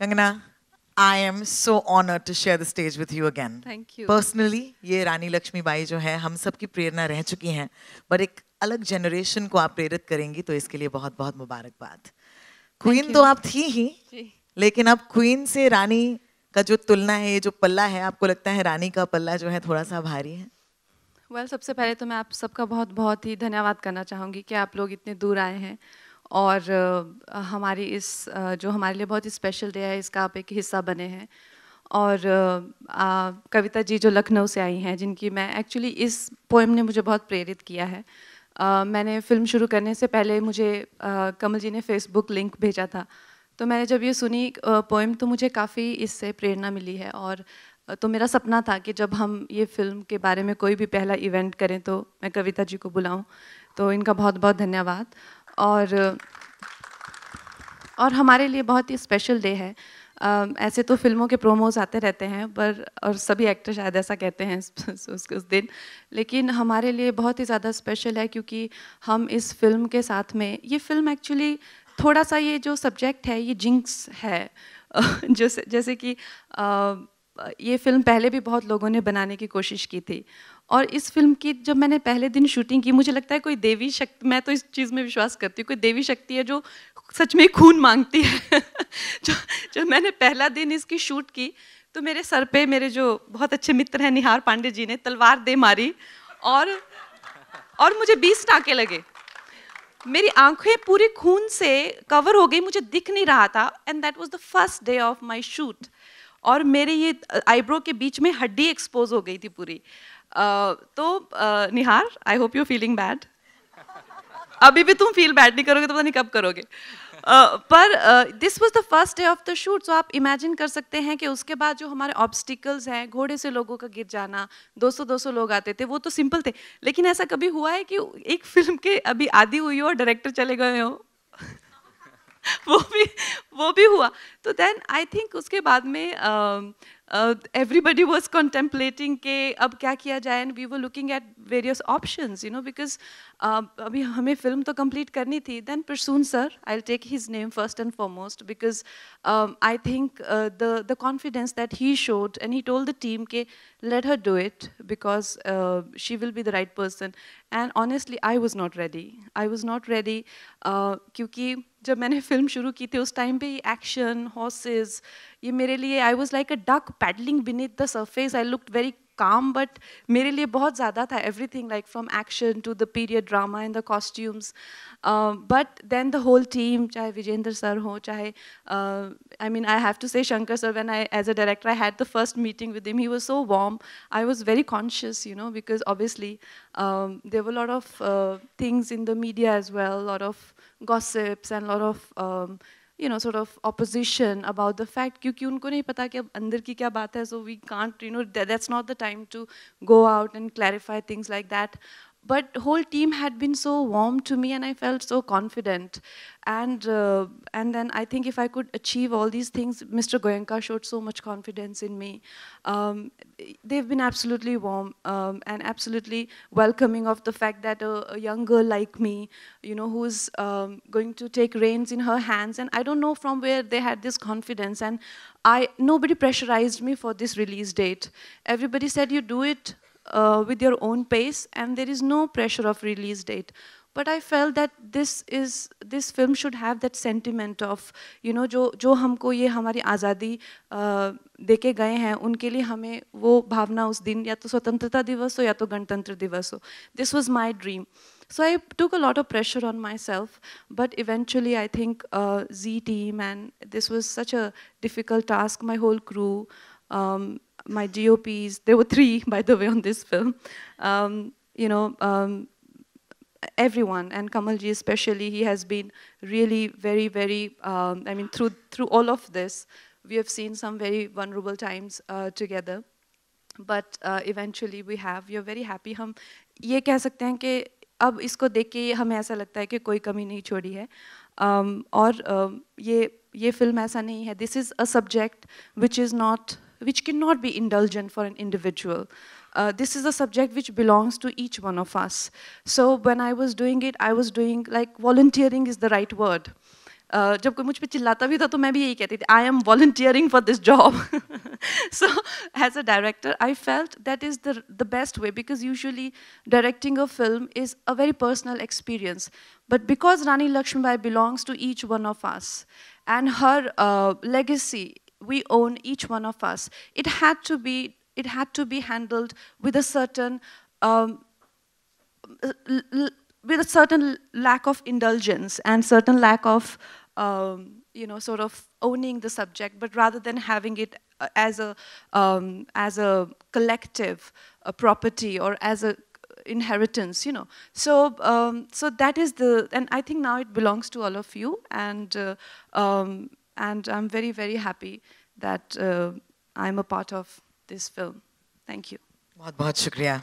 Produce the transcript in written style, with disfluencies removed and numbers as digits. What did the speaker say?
Kangana, I am so honored to share the stage with you again. Thank you. Personally, ये रानी लक्ष्मीबाई जो है हम सब की प्रेरणा रह चुकी हैं, पर एक अलग जनरेशन को आप प्रेरित करेंगी तो इसके लिए बहुत बहुत मुबारकबाद। क्वीन तो आप थी ही, लेकिन अब क्वीन से रानी का जो तुलना है, ये जो पल्ला है, आपको लगता है रानी का पल्ला जो है थोड़ा सा भारी है? सबसे पहले तो मैं आप सबका बहुत बहुत ही धन्यवाद करना चाहूँगी कि आप लोग इतने दूर आए हैं और हमारी इस जो हमारे लिए बहुत ही स्पेशल डे है इसका आप एक हिस्सा बने हैं। और कविता जी जो लखनऊ से आई हैं, जिनकी मैं एक्चुअली इस पोएम ने मुझे बहुत प्रेरित किया है। मैंने फ़िल्म शुरू करने से पहले मुझे कमल जी ने फेसबुक लिंक भेजा था, तो मैंने जब ये सुनी पोएम तो मुझे काफ़ी इससे प्रेरणा मिली है। और तो मेरा सपना था कि जब हम ये फ़िल्म के बारे में कोई भी पहला इवेंट करें तो मैं कविता जी को बुलाऊं, तो इनका बहुत बहुत धन्यवाद। और हमारे लिए बहुत ही स्पेशल डे है। ऐसे तो फिल्मों के प्रोमोज आते रहते हैं पर, और सभी एक्टर शायद ऐसा कहते हैं उस दिन, लेकिन हमारे लिए बहुत ही ज़्यादा स्पेशल है क्योंकि हम इस फिल्म के साथ में, ये फिल्म एक्चुअली थोड़ा सा ये जो सब्जेक्ट है ये जिंक्स है। जैसे कि ये फिल्म पहले भी बहुत लोगों ने बनाने की कोशिश की थी, और इस फिल्म की जब मैंने पहले दिन शूटिंग की, मुझे लगता है कोई देवी शक्ति, मैं तो इस चीज़ में विश्वास करती हूँ, कोई देवी शक्ति है जो सच में खून मांगती है। जो मैंने पहला दिन इसकी शूट की तो मेरे सर पे मेरे जो बहुत अच्छे मित्र हैं निहार पांडे जी ने तलवार दे मारी और मुझे 20 टाँके लगे। मेरी आंखें पूरी खून से कवर हो गई, मुझे दिख नहीं रहा था। And that was the first day of my shoot. और मेरे ये आईब्रो के बीच में हड्डी एक्सपोज हो गई थी पूरी। Nihar, I hope you feeling bad. अभी भी तुम फील बैड नहीं करोगे तो पता नहीं कब करोगे। पर this was the first day of the shoot, so आप इमेजिन कर सकते हैं कि उसके बाद जो हमारे ऑब्स्टिकल्स हैं, घोड़े से लोगों का गिर जाना, 200-200 लोग आते थे, वो तो सिंपल थे। लेकिन ऐसा कभी हुआ है कि एक फिल्म के अभी आधी हुई हो और डायरेक्टर चले गए हो? वो भी हुआ। तो देन आई थिंक उसके बाद में everybody was contemplating के अब क्या किया जाए, and we were looking at various options, you know, because अभी हमें फिल्म तो कंप्लीट करनी थी। then Prasoon sir, I'll take his name first and foremost because I think the confidence that he showed, and he told the team के let her do it because she will be the right person. And honestly I was not ready क्योंकि जब मैंने film शुरू की थी उस time पे action, horses, ये मेरे लिए I was like a duck paddling beneath the surface. I looked very calm, but मेरे लिए बहुत ज़्यादा था everything, like from action to the period drama and the costumes. But then the whole team, चाहे Vijendra sir हो, चाहे I mean I have to say Shankar sir, when I as a director I had the first meeting with him, he was so warm. I was very conscious, you know, because obviously there were a lot of things in the media as well, a lot of gossips and a lot of you know, sort of opposition about the fact, क्योंकि उनको नहीं पता कि अब अंदर की क्या बात है, so we can't, you know, that's not the time to go out and clarify things like that. But whole team had been so warm to me and I felt so confident. And then I think if I could achieve all these things, Mr. Goenka showed so much confidence in me. They've been absolutely warm and absolutely welcoming of the fact that a young girl like me, you know, who's going to take reins in her hands, and I don't know from where they had this confidence, and nobody pressurized me for this release date. Everybody said you do it with your own pace and there is no pressure of release date. But I felt that this film should have that sentiment of, you know, जो हमको ये हमारी आज़ादी देके गए हैं, उनके लिए हमें वो भावना उस दिन, या तो स्वतंत्रता दिवस हो या तो गणतंत्र दिवस हो. This was my dream. So I took a lot of pressure on myself, but eventually I think Z team, and this was such a difficult task, my whole crew, my DOPs, there were 3 by the way on this film, you know, everyone, and Kamalji especially, he has been really very, I mean, through all of this, we have seen some very vulnerable times together, but eventually we are very happy. हम ये कह सकते हैं कि अब इसको देख के हमें ऐसा लगता है कि कोई कमी नहीं छोड़ी है, और ये फिल्म ऐसा नहीं है. This is a subject which cannot be indulgent for an individual. This is a subject which belongs to each one of us. So when I was doing it, I was doing, like, volunteering is the right word. जब कोई मुझ पे चिल्लाता भी था तो मैं भी यही कहती थी, I am volunteering for this job. So as a director, I felt that is the best way, because usually directing a film is a very personal experience. But because Rani Lakshmibai belongs to each one of us, and her legacy, we own each one of us, it had to be handled with a certain with a certain lack of indulgence and certain lack of sort of owning the subject, but rather than having it as a collective property or as a inheritance, so that is and I think now it belongs to all of you, and I'm very, very happy that I'm a part of this film. Thank you. बहुत बहुत शुक्रिया.